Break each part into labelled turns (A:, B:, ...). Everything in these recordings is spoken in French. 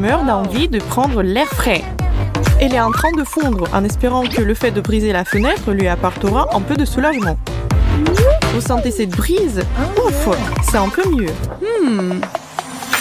A: meurt d'envie de prendre l'air frais. Elle est en train de fondre en espérant que le fait de briser la fenêtre lui apportera un peu de soulagement. Vous sentez cette brise? Ouf, c'est un peu mieux.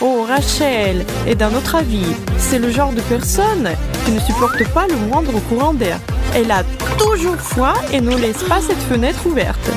A: Oh, Rachel est d'un autre avis. C'est le genre de personne qui ne supporte pas le moindre courant d'air. Elle a toujours froid et ne laisse pas cette fenêtre ouverte.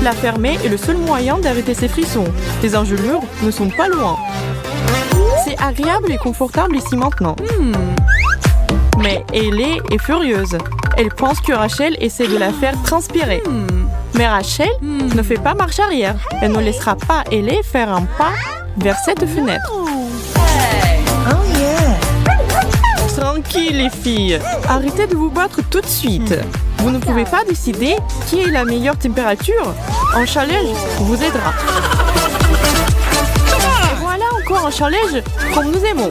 A: La fermer est le seul moyen d'arrêter ses frissons. Les engelures ne sont pas loin. C'est agréable et confortable ici maintenant. Mais Ellie est furieuse. Elle pense que Rachel essaie de la faire transpirer. Mais Rachel ne fait pas marche arrière. Elle ne laissera pas Ellie faire un pas vers cette fenêtre. Tranquille les filles, arrêtez de vous battre tout de suite. Vous ne pouvez pas décider qui est la meilleure température. Un challenge vous aidera. Et voilà encore un challenge comme nous aimons.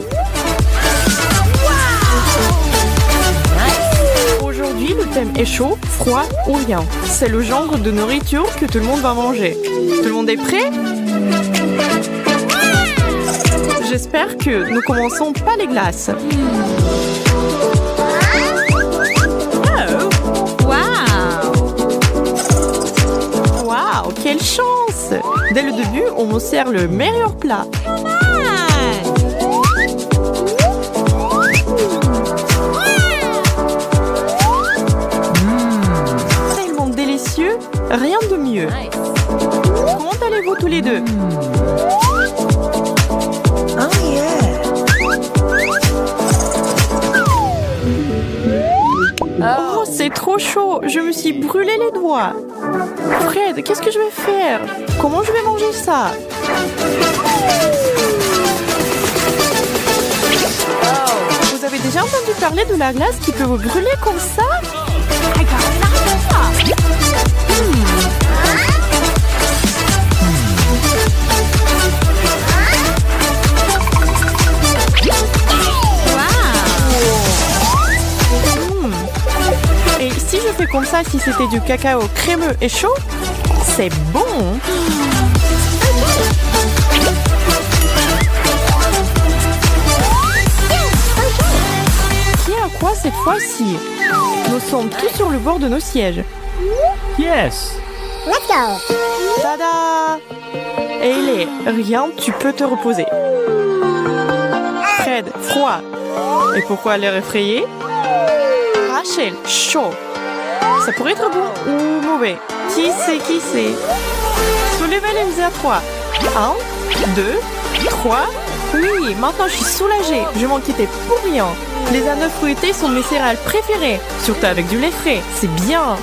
A: Aujourd'hui, le thème est chaud, froid ou rien. C'est le genre de nourriture que tout le monde va manger. Tout le monde est prêt? J'espère que nous commençons pas les glaces. Waouh, quelle chance! Dès le début, on me sert le meilleur plat. Tellement délicieux, rien de mieux. Comment allez-vous tous les deux? Oh, c'est trop chaud. Je me suis brûlé les doigts. Fred, qu'est-ce que je vais faire? Comment je vais manger ça? Vous avez déjà entendu parler de la glace qui peut vous brûler comme ça? Et si je fais comme ça, si c'était du cacao crémeux et chaud, c'est bon. Qui a quoi cette fois-ci? Nous sommes tous sur le bord de nos sièges.
B: Yes.
C: Let's go.
A: Tada! Ellie, rien, tu peux te reposer. Fred, froid. Et pourquoi l'air effrayé? Rachel, chaud. Ça pourrait être bon ou mauvais. Qui sait? Soulevez les mains à 3. 1, 2, 3. Oui, maintenant je suis soulagée. Je m'en quittais pour rien. Les ananas fruités sont mes céréales préférées. Surtout avec du lait frais. C'est bien.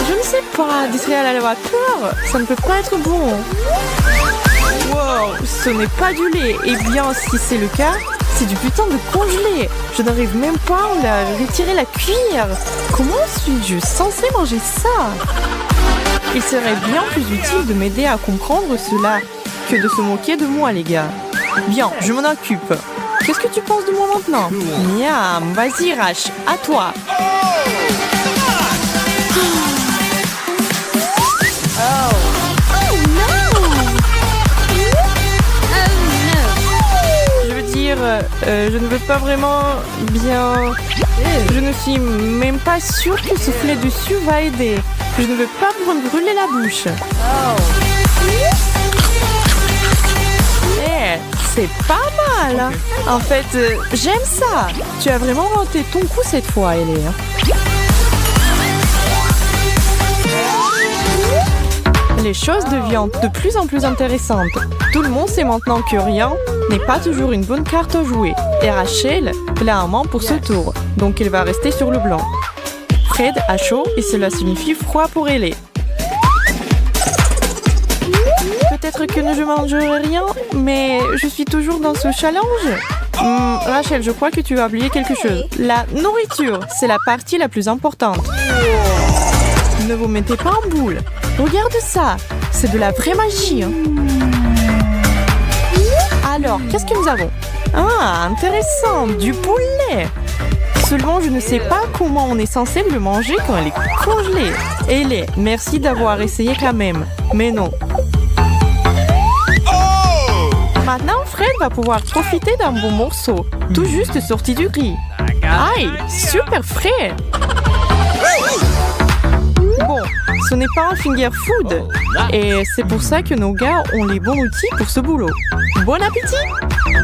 A: Je ne sais pas, des céréales à la vapeur, ça ne peut pas être bon. Wow, ce n'est pas du lait. Eh bien, si c'est le cas, c'est du putain de congelé. Je n'arrive même pas à retirer la cuillère. Comment suis-je censée manger ça? Il serait bien plus utile de m'aider à comprendre cela que de se moquer de moi, les gars. Bien, je m'en occupe. Qu'est-ce que tu penses de moi maintenant? Miam, vas-y Rach, à toi. Je ne veux pas vraiment bien... Je ne suis même pas sûre que souffler dessus va aider. Je ne veux pas me brûler la bouche. C'est pas mal. En fait, j'aime ça. Tu as vraiment renté ton coup cette fois, Ellie. Les choses deviennent de plus en plus intéressantes. Tout le monde sait maintenant que rien n'est pas toujours une bonne carte à jouer. Et Rachel, elle a un main pour ce tour, donc elle va rester sur le blanc. Fred a chaud et cela signifie froid pour Ellie. Peut-être que je ne mangerai rien, mais je suis toujours dans ce challenge. Rachel, je crois que tu as oublié quelque chose. La nourriture, c'est la partie la plus importante. Ne vous mettez pas en boule. Regarde ça, c'est de la vraie magie. Alors, qu'est-ce que nous avons? Ah, intéressant, du poulet. Seulement, je ne sais pas comment on est censé le manger quand elle est congelée. Ellie, merci d'avoir essayé quand même. Mais non. Maintenant, Fred va pouvoir profiter d'un bon morceau, tout juste sorti du riz. Aïe, super frais! Bon, ce n'est pas un finger food, et c'est pour ça que nos gars ont les bons outils pour ce boulot. Bon appétit!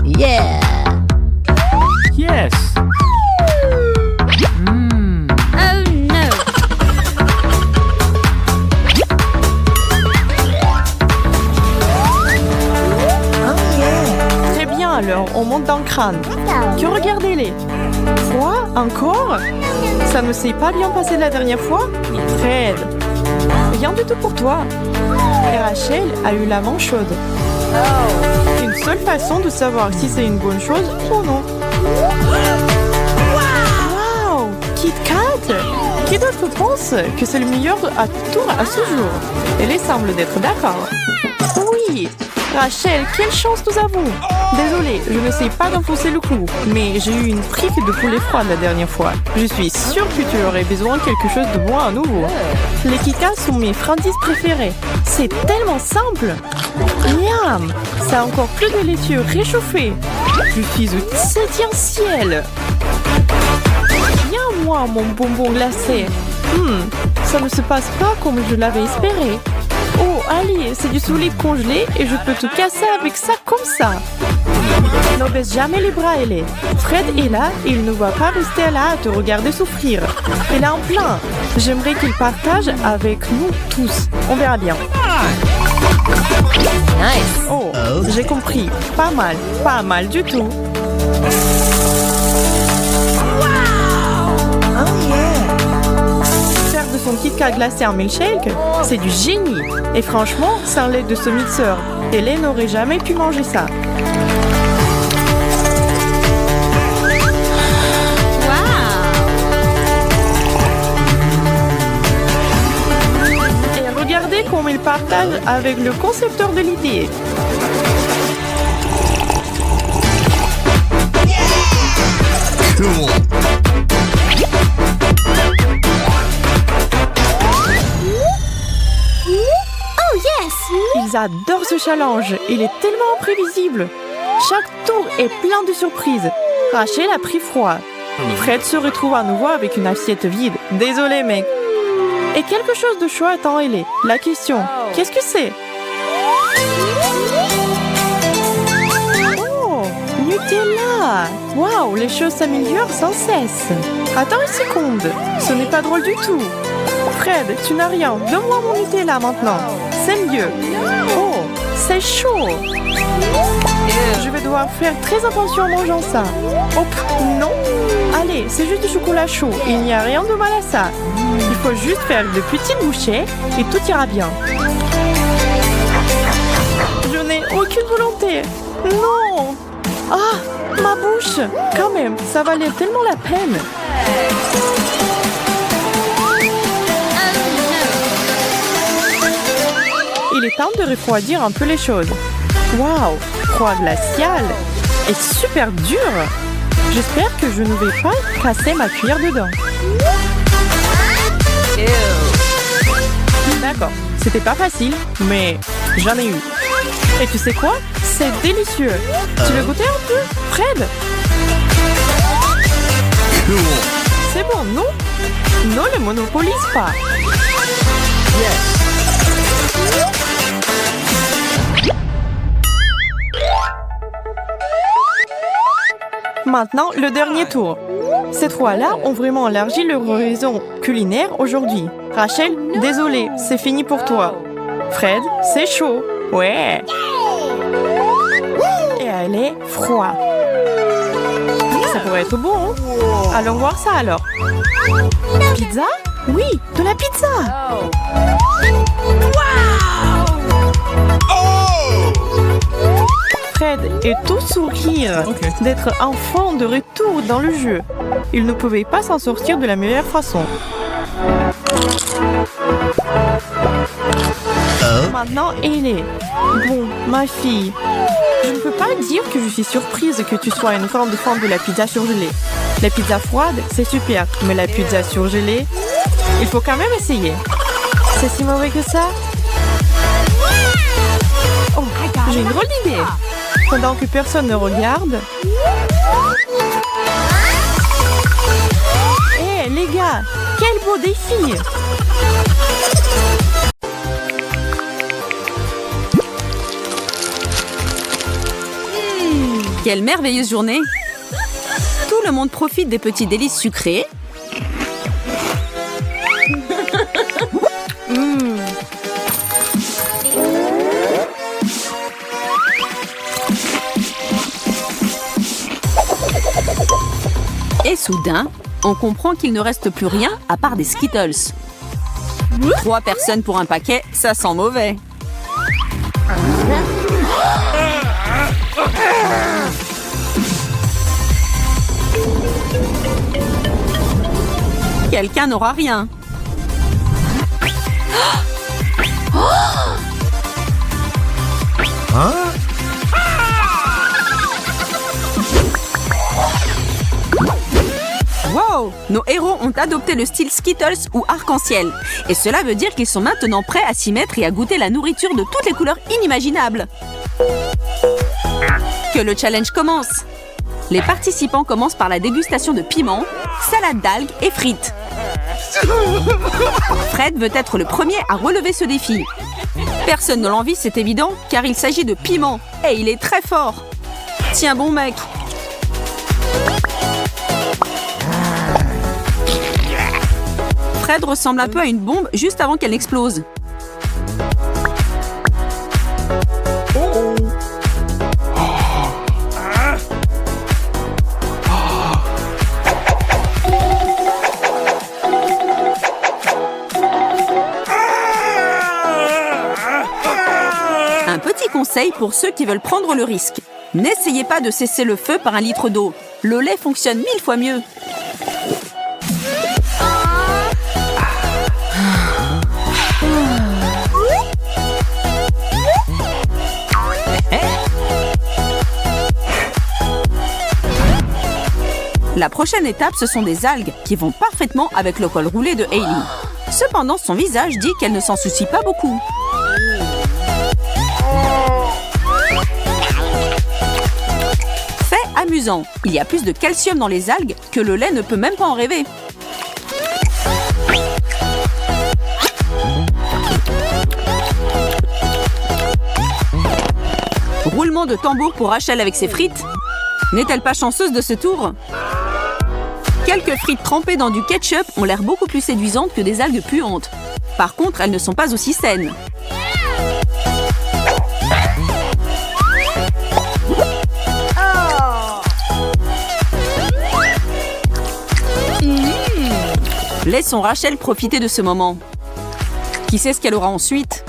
C: Yeah!
B: Yes. Mm.
C: Oh no!
A: Très bien alors, on monte dans le crâne. Que regardez-les! Froid? Encore? Ça ne s'est pas bien passé la dernière fois? Fred! Rien du tout pour toi. Et Rachel a eu la main chaude. Une seule façon de savoir si c'est une bonne chose ou non. Wow! Kit Kat! Qui d'autre pense que c'est le meilleur à tour à ce jour? Elle semble d'être d'accord. Oui! Rachel, quelle chance nous avons! Désolée, je ne sais pas d'enfoncer le clou, mais j'ai eu une frique de poulet froid la dernière fois. Je suis sûre que tu aurais besoin de quelque chose de bon à nouveau. Les Kit Kats sont mes friandises préférées. C'est tellement simple! Miam! C'est encore plus délicieux réchauffé. Je suis au 7e ciel. Viens moi, mon bonbon glacé. Ça ne se passe pas comme je l'avais espéré. Oh, allez, c'est du soulier congelé et je peux te casser avec ça comme ça. Ne baisse jamais les bras, Ellie. Fred est là et il ne va pas rester là à te regarder souffrir. Il est en plein. J'aimerais qu'il partage avec nous tous. On verra bien.
C: Nice!
A: Oh, j'ai compris. Pas mal du tout. Faire de son Kit Kat glacé en milkshake, c'est du génie. Et franchement, sans l'aide de ce mixeur, Ellie n'aurait jamais pu manger ça. Et regardez comment il partage avec le concepteur de l'idée.
D: Cool.
C: Oh yes!
A: Ils adorent ce challenge. Il est tellement imprévisible. Chaque tour est plein de surprises. Rachel a pris froid. Fred se retrouve à nouveau avec une assiette vide. Désolé, mec. Et quelque chose de chaud attend Ellie. La question, qu'est-ce que c'est? Oh, Nutella! Waouh, les choses s'améliorent sans cesse. Attends une seconde, ce n'est pas drôle du tout. Fred, tu n'as rien. Donne-moi mon Nutella maintenant. C'est mieux. Oh, c'est chaud. Je vais devoir faire très attention en mangeant ça. Hop, non. Allez, c'est juste du chocolat chaud. Il n'y a rien de mal à ça. Il faut juste faire de petites bouchées et tout ira bien. Je n'ai aucune volonté. Non. Ah, ma bouche. Quand même, ça valait tellement la peine. Il est temps de refroidir un peu les choses. Waouh, froid glacial et super dur. J'espère que je ne vais pas casser ma cuillère dedans. D'accord, c'était pas facile, mais j'en ai eu. Et tu sais quoi? C'est délicieux. Tu veux goûter un peu, Fred?
D: Cool.
A: C'est bon, non? Non, le monopolise pas. Maintenant, le dernier tour. Ces trois-là ont vraiment élargi leur horizon culinaire aujourd'hui. Rachel, désolée, c'est fini pour toi. Fred, c'est chaud. Ouais. Et elle est froid. Ça pourrait être bon, hein? Allons voir ça alors. Pizza? Oui, de la pizza. Fred est tout sourire d'être enfant de retour dans le jeu. Il ne pouvait pas s'en sortir de la meilleure façon. Maintenant, Ellie. Bon, ma fille, je ne peux pas dire que je suis surprise que tu sois une grande fan de la pizza surgelée. La pizza froide, c'est super, mais la pizza surgelée, il faut quand même essayer. C'est si mauvais que ça? Oh, j'ai une drôle d'idée. Pendant que personne ne regarde. Hé, les gars, quel beau défi!
E: Quelle merveilleuse journée! Tout le monde profite des petits délices sucrés. Et soudain, on comprend qu'il ne reste plus rien à part des Skittles. 3 personnes pour un paquet, ça sent mauvais. Quelqu'un n'aura rien. Wow! Nos héros ont adopté le style Skittles ou arc-en-ciel. Et cela veut dire qu'ils sont maintenant prêts à s'y mettre et à goûter la nourriture de toutes les couleurs inimaginables. Que le challenge commence! Les participants commencent par la dégustation de piments, salade d'algues et frites. Fred veut être le premier à relever ce défi. Personne ne l'envie, c'est évident, car il s'agit de piment. Et il est très fort. Tiens bon mec. Fred ressemble un peu à une bombe juste avant qu'elle n'explose. Un petit conseil pour ceux qui veulent prendre le risque. N'essayez pas de cesser le feu par 1 litre d'eau. Le lait fonctionne 1000 fois mieux. La prochaine étape, ce sont des algues qui vont parfaitement avec le col roulé de Hailey. Cependant, son visage dit qu'elle ne s'en soucie pas beaucoup. Fait amusant, il y a plus de calcium dans les algues que le lait ne peut même pas en rêver. Roulement de tambour pour Rachel avec ses frites. N'est-elle pas chanceuse de ce tour? Quelques frites trempées dans du ketchup ont l'air beaucoup plus séduisantes que des algues puantes. Par contre, elles ne sont pas aussi saines. Laissons Rachel profiter de ce moment. Qui sait ce qu'elle aura ensuite?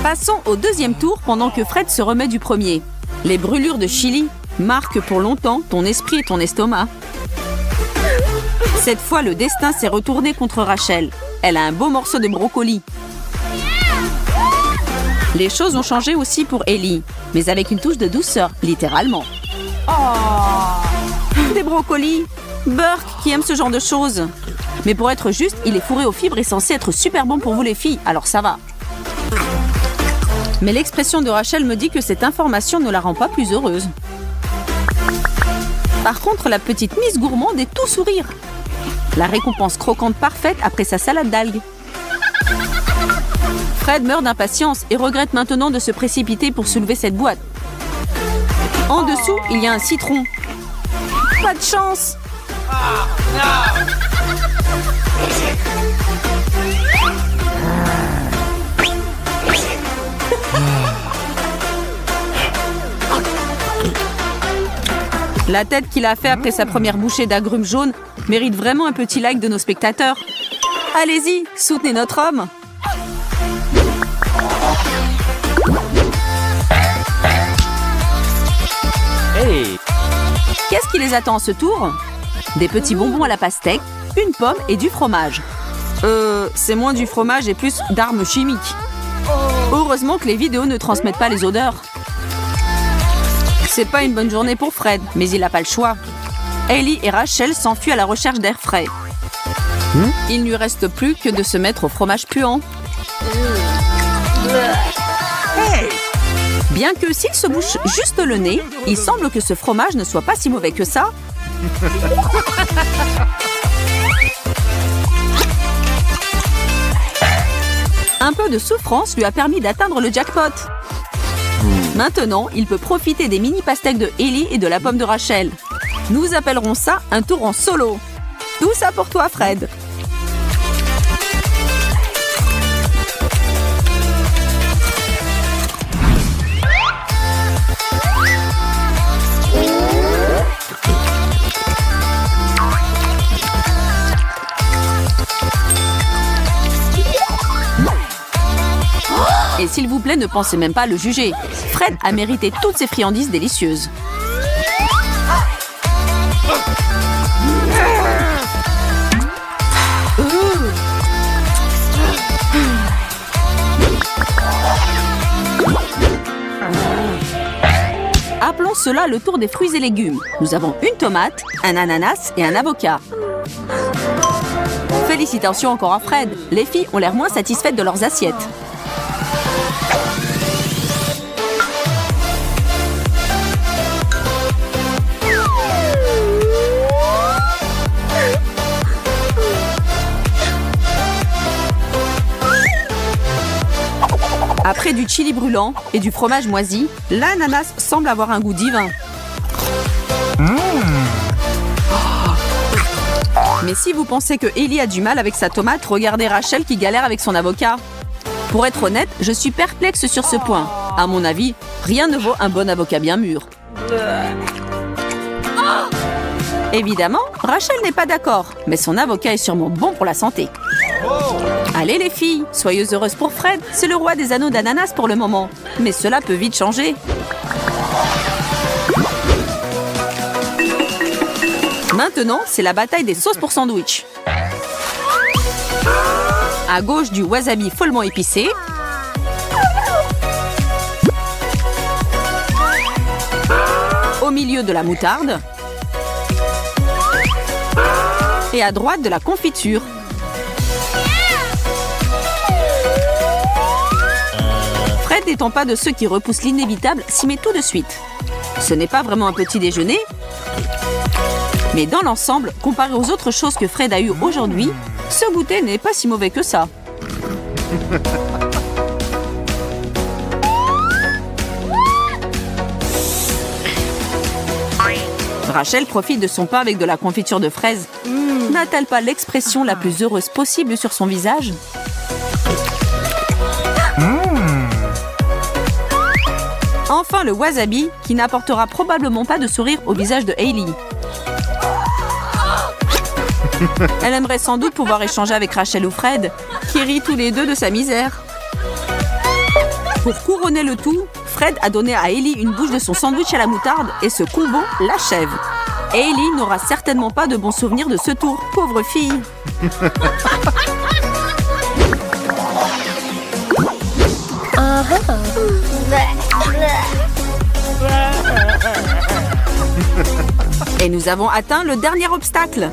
E: Passons au deuxième tour pendant que Fred se remet du premier. Les brûlures de chili marquent pour longtemps ton esprit et ton estomac. Cette fois, le destin s'est retourné contre Rachel. Elle a un beau morceau de brocoli. Les choses ont changé aussi pour Ellie, mais avec une touche de douceur, littéralement. Des brocolis! Burke qui aime ce genre de choses. Mais pour être juste, il est fourré aux fibres et censé être super bon pour vous les filles, alors ça va. Mais l'expression de Rachel me dit que cette information ne la rend pas plus heureuse. Par contre, la petite Miss Gourmande est tout sourire. La récompense croquante parfaite après sa salade d'algues. Fred meurt d'impatience et regrette maintenant de se précipiter pour soulever cette boîte. En dessous, il y a un citron. Pas de chance! La tête qu'il a fait après sa première bouchée d'agrumes jaunes mérite vraiment un petit like de nos spectateurs. Allez-y, soutenez notre homme.
B: Hey!
E: Qu'est-ce qui les attend à ce tour? des petits bonbons à la pastèque, une pomme et du fromage. C'est moins du fromage et plus d'armes chimiques. Heureusement que les vidéos ne transmettent pas les odeurs. C'est pas une bonne journée pour Fred, mais il n'a pas le choix. Hailey et Rachel s'enfuient à la recherche d'air frais. Il ne lui reste plus que de se mettre au fromage puant. Bien que s'il se bouche juste le nez, il semble que ce fromage ne soit pas si mauvais que ça. Un peu de souffrance lui a permis d'atteindre le jackpot. Maintenant, il peut profiter des mini pastèques de Hailey et de la pomme de Rachel. Nous appellerons ça un tour en solo. Tout ça pour toi, Fred. Et s'il vous plaît, ne pensez même pas à le juger. Fred a mérité toutes ces friandises délicieuses. Appelons cela le tour des fruits et légumes. Nous avons une tomate, un ananas et un avocat. Félicitations encore à Fred. Les filles ont l'air moins satisfaites de leurs assiettes. Après du chili brûlant et du fromage moisi, l'ananas semble avoir un goût divin. Mais si vous pensez que Hailey a du mal avec sa tomate, regardez Rachel qui galère avec son avocat. Pour être honnête, je suis perplexe sur ce point. À mon avis, rien ne vaut un bon avocat bien mûr. Évidemment, Rachel n'est pas d'accord, mais son avocat est sûrement bon pour la santé. Allez les filles, soyez heureuses pour Fred, c'est le roi des anneaux d'ananas pour le moment. Mais cela peut vite changer. Maintenant, c'est la bataille des sauces pour sandwich. À gauche, du wasabi follement épicé. Au milieu, de la moutarde. Et à droite, de la confiture. Fred n'étant pas de ceux qui repoussent l'inévitable, s'y met tout de suite. Ce n'est pas vraiment un petit déjeuner, mais dans l'ensemble, comparé aux autres choses que Fred a eues aujourd'hui, ce goûter n'est pas si mauvais que ça. Rachel profite de son pain avec de la confiture de fraises. N'a-t-elle pas l'expression la plus heureuse possible sur son visage ? Enfin, le wasabi, qui n'apportera probablement pas de sourire au visage de Hailey. Elle aimerait sans doute pouvoir échanger avec Rachel ou Fred, qui rient tous les deux de sa misère. Pour couronner le tout, Fred a donné à Hailey une bouche de son sandwich à la moutarde et ce combo l'achève. Hailey n'aura certainement pas de bons souvenirs de ce tour, pauvre fille. Et nous avons atteint le dernier obstacle.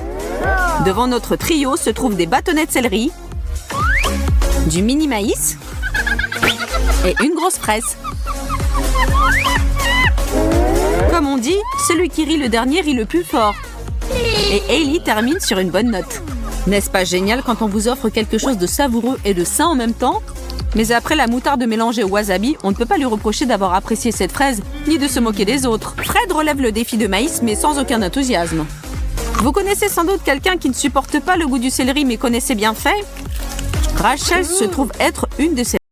E: Devant notre trio se trouvent des bâtonnets de céleri, du mini maïs et une grosse fraise. Comme on dit, celui qui rit le dernier rit le plus fort. Et Hailey termine sur une bonne note. N'est-ce pas génial quand on vous offre quelque chose de savoureux et de sain en même temps ? Mais après la moutarde mélangée au wasabi, on ne peut pas lui reprocher d'avoir apprécié cette fraise, ni de se moquer des autres. Fred relève le défi de maïs, mais sans aucun enthousiasme. Vous connaissez sans doute quelqu'un qui ne supporte pas le goût du céleri, mais connaissait bien fait ? Rachel se trouve être une de ces